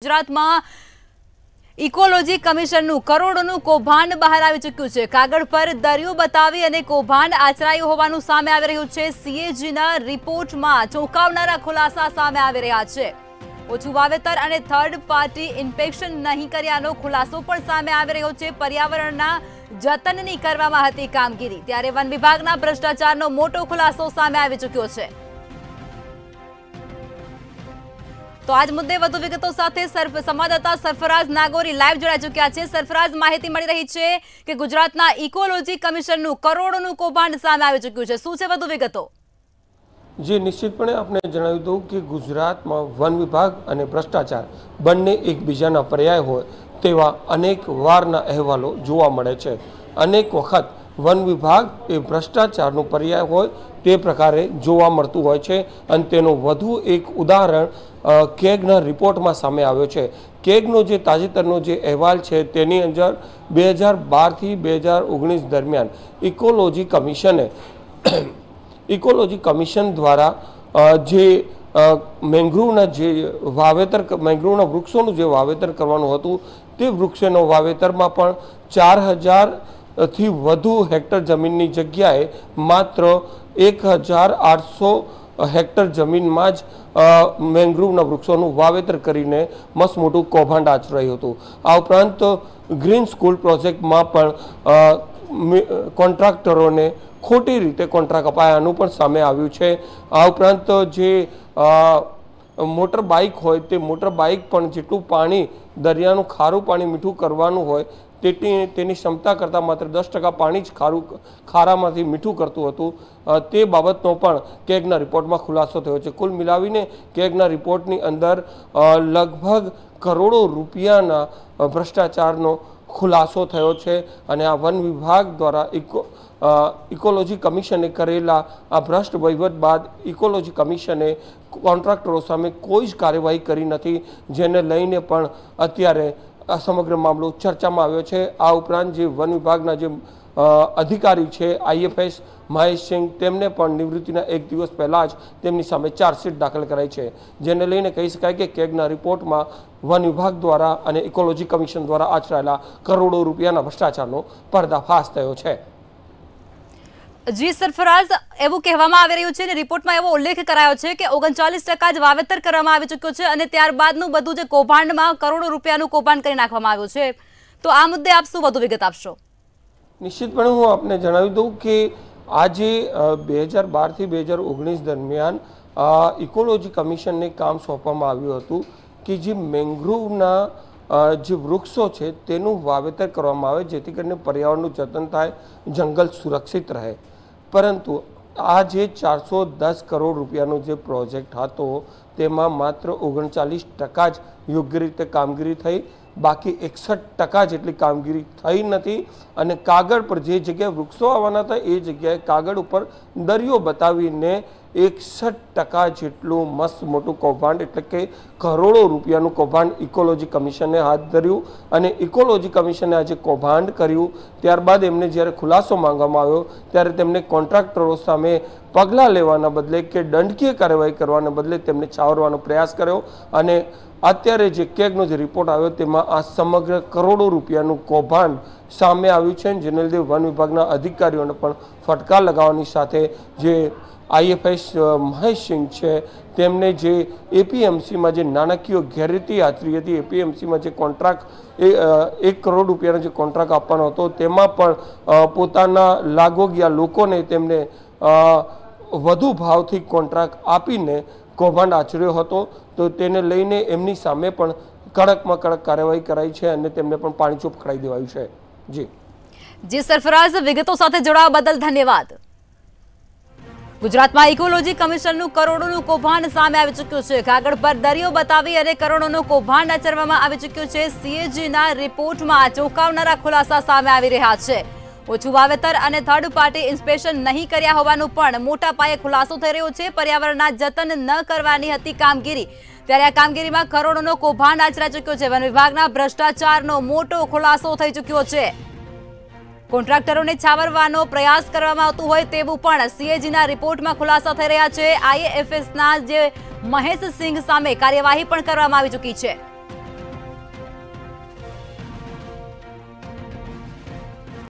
ગુજરાતમાં ઇકોલોજી કમિશનનું કરોડોનું કૌભાંડ બહાર આવી ચૂક્યું છે। કાગળ પર દરિયો બતાવી અને કૌભાંડ આચરાયું હોવાનું સામે આવી રહ્યું છે। સીએજીના રિપોર્ટમાં ચોંકાવનારા ખુલાસા સામે આવી રહ્યા છે। ઓછું વાવેતર અને થર્ડ પાર્ટી ઇન્સ્પેક્શન નહીં કર્યાનો ખુલાસો પણ સામે આવી રહ્યો છે। પર્યાવરણના જતનની કરવામાં હતી કામગીરી, ત્યારે વન વિભાગના ભ્રષ્ટાચારનો મોટો ખુલાસો સામે આવી ચૂક્યો છે। तो आज मुद्दे વધુ વિગતો સાથે સંવાદદાતા સરફરાઝ નાગોરી લાઈવ જોડાઈ ચૂક્યા છે। સરફરાઝ, માહિતી મળી રહી છે કે ગુજરાતના ઇકોલોજી કમિશનનું કરોડોનું કૌભાંડ સામે આવી ચૂક્યું છે, શું છે વધુ વિગતો? જે નિશ્ચિતપણે આપણે જણાવી દઉં કે ગુજરાતમાં વન વિભાગ અને ભ્રષ્ટાચાર બંને એકબીજાના પર્યાય હોય તેવા અનેક વારના અહેવાલો જોવા મળે છે। અનેક વખત વન વિભાગ એ ભ્રષ્ટાચારનો પર્યાય હોય તે પ્રકારે જોવા મળતું હોય છે અને તેનો વધુ એક ઉદાહરણ કેગના રિપોર્ટમાં સામે આવ્યો છે। કેગનો જે તાજેતરનો જે અહેવાલ છે તેની અંદર 2012થી 2019 દરમિયાન ઇકોલોજી કમિશન દ્વારા જે મેંગ્રુવના જે વાવેતર મેંગ્રુવના વૃક્ષોનું જે વાવેતર કરવાનું હતું તે વૃક્ષોનો વાવેતરમાં પણ 4000થી વધુ હેક્ટર જમીનની જગ્યાએ માત્ર 1800 હેક્ટર જમીનમાં જ મેંગ્રુવના વૃક્ષોનું વાવેતર કરીને મસ્ત મોટું કૌભાંડ આચરાયું હતું। આ ઉપરાંત ગ્રીન સ્કૂલ પ્રોજેક્ટમાં પણ કોન્ટ્રાક્ટરોને ખોટી રીતે કોન્ટ્રાક્ટ અપાયાનું પણ સામે આવ્યું છે। આ ઉપરાંત જે મોટર બાઇક હોય તે મોટર બાઇક પણ જેટલું પાણી દરિયાનું ખારું પાણી મીઠું કરવાનું હોય તેની ક્ષમતા કરતાં માત્ર 10% પાણી જ ખારામાંથી મીઠું કરતું હતું। તે બાબતનો પણ કેગના રિપોર્ટમાં ખુલાસો થયો છે। કુલ મિલાવીને કેગના રિપોર્ટની અંદર લગભગ કરોડો રૂપિયાના ભ્રષ્ટાચારનો ખુલાસો થયો છે અને આ વન વિભાગ દ્વારા ઇકોલોજી કમિશને કરેલા આ ભ્રષ્ટ વહીવટ બાદ ઇકોલોજી કમિશને કોન્ટ્રાક્ટરો સામે કોઈ જ કાર્યવાહી કરી નથી, જેને લઈને પણ અત્યારે આ સમગ્ર મામલો ચર્ચામાં આવ્યો છે। આ ઉપરાંત જે વન વિભાગના જે અધિકારી છે IFS મહેશસિંહ, તેમને પણ નિવૃત્તિના એક દિવસ પહેલાં જ તેમની સામે ચાર્જશીટ દાખલ કરાઈ છે, જેને લઈને કહી શકાય કે કેગના રિપોર્ટમાં વન વિભાગ દ્વારા અને ઇકોલોજી કમિશન દ્વારા આચરાયેલા કરોડો રૂપિયાના ભ્રષ્ટાચારનો પર્દાફાશ થયો છે। જી સરફરાઝ, એવું કહેવામાં આવી રહ્યું છે અને રિપોર્ટમાં એવો ઉલ્લેખ કરાયો છે કે 39% જ વાવેતર કરવામાં આવી ચૂક્યો છે અને ત્યારબાદનું બધું જે કૌભાંડમાં કરોડો રૂપિયાનું કૌભાંડ કરી નાખવામાં આવ્યું છે, તો આ મુદ્દે આપ શું વધુ વિગત આપશો? નિશ્ચિતપણે હું આપને જણાવી દઉં કે આજે 2012થી 2019 દરમિયાન ઇકોલોજી કમિશનને કામ સોંપવામાં આવ્યું હતું કે જે મેંગ્રુવના જે વૃક્ષો છે તેનું વાવેતર કરવામાં આવે જેથી કરીને પર્યાવરણનું જતન થાય, જંગલ સુરક્ષિત રહે। પરંતુ આ જે 410 કરોડ રૂપિયાનો જે પ્રોજેક્ટ હતો તેમાં માત્ર 39% જ યોગ્ય રીતે કામગીરી થઈ, બાકી 61% જેટલી કામગીરી થઈ નથી અને કાગળ પર જે જગ્યાએ વૃક્ષો આવવાના હતા એ જગ્યાએ કાગળ ઉપર દરિયો બતાવીને 61% જેટલું મસ્ત મોટું કૌભાંડ એટલે કે કરોડો રૂપિયાનું કૌભાંડ ઇકોલોજી કમિશને હાથ ધર્યું અને ઇકોલોજી કમિશને આજે કૌભાંડ કર્યું ત્યારબાદ એમને જ્યારે ખુલાસો માંગવામાં આવ્યો ત્યારે તેમને કોન્ટ્રાક્ટરો સામે પગલાં લેવાના બદલે કે દંડકીય કાર્યવાહી કરવાના બદલે તેમને છાવરવાનો પ્રયાસ કર્યો અને અત્યારે જે કેગનો જે રિપોર્ટ આવ્યો તેમાં આ સમગ્ર કરોડો રૂપિયાનું કૌભાંડ સામે આવ્યું છે, જેને લીધે વન વિભાગના અધિકારીઓને પણ ફટકાર લગાવવાની સાથે જે IFS મહેશસિંહ છે તેમને જે APMCમાં જે નાણાકીય ગેરરીતિ આચરી હતી, APMCમાં જે કોન્ટ્રાક્ટ 1 કરોડ રૂપિયાનો જે કોન્ટ્રાક્ટ આપવાનો હતો તેમાં પણ પોતાના લાગોગ્યા લોકોને તેમને વધુ ભાવથી કોન્ટ્રાક્ટ આપીને કૌભાંડ આચર્યો હતો, તો તેને લઈને એમની સામે પણ કડકમાં કડક કાર્યવાહી કરાઈ છે અને તેમને પણ પાણીચોપ ખડાઈ દેવાયું છે। જી સરફરાઝ, વિગતો સાથે જોડાવા બદલ ધન્યવાદ। ગુજરાતમાં ઇકોલોજી કમિશનનું કરોડોનું કૌભાંડ સામે આવી ચૂક્યું છે। કાગળ પર દરિયો બતાવી અને કરોડોનું કૌભાંડ આચરવામાં આવી ચૂક્યું છે। સીએજીના રિપોર્ટમાં ચોંકાવનારા ખુલાસા સામે આવી રહ્યા છે। ઓછું વાવેતર અને થર્ડ પાર્ટી ઇન્સ્પેક્શન નહીં કર્યા હોવાનું પણ મોટા પાયે ખુલાસો થઈ રહ્યો છે। પર્યાવરણના જતન ન કરવાની હતી કામગીરી, ત્યારે આ કામગીરીમાં કરોડોનો કૌભાંડ આચરાઈ ચૂક્યો છે। વન વિભાગના ભ્રષ્ટાચારનો મોટો ખુલાસો થઈ ચૂક્યો છે। કોન્ટ્રાક્ટરોને છાવરવાનો પ્રયાસ કરવામાં આવતો હોય તેવું પણ સીએજીના રિપોર્ટમાં ખુલાસા થઈ રહ્યા છે। IAFSના જે મહેશસિંહ સામે કાર્યવાહી પણ કરવામાં આવી ચૂકી છે।